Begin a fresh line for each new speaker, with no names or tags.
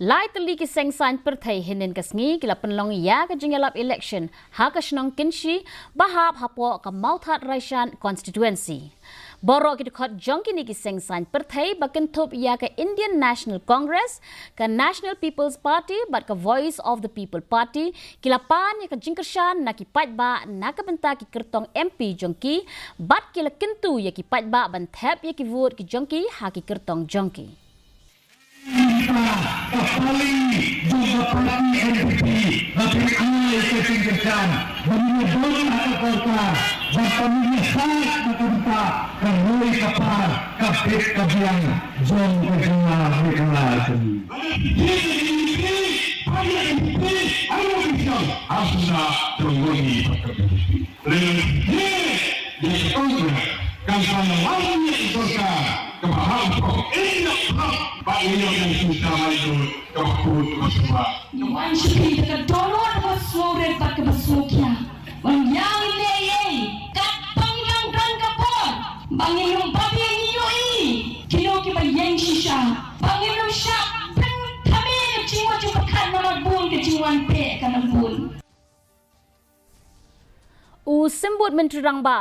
Lai teli ki Seng Sain Pyrthei hinin kasngi kila Pynlong ya ka Jingïalap Ilekshon ha ka Shnong Kynshi bahap hapo ka Mauthat Raishan constituency. Borok ki dekat jongki ni ki Seng Sain Pyrthei bakentup ya ka Indian National Congress ka National People's Party bat ka Voice of the People Party kila pan ya ka Jingïalap na ki patba na ka benta ki kertong MP jongki bat kila kentu ya ki patba ban thap ya ki vote ki jongki ha ki kertong jongki.
Paling juga parti NPP makin anai ketinggian menyebar kota dan pemilih sangat berkata kerui kapal kapit kabiang jom berkenal seni. Asna terwoni kampanye lainnya kota kebahagiaan Pak William yang sudah itu kebut bersama.
Yang seperti dekat donor bersore tak bersukya. Yang ini kat Pynlong dan kapor. Bangilum babi nyoi. Kilo kita yang sisa. Bangilum syak pen kami cingwa cuba kan nama bun ke cingwan pe kan bun.
Sembut menteri rangba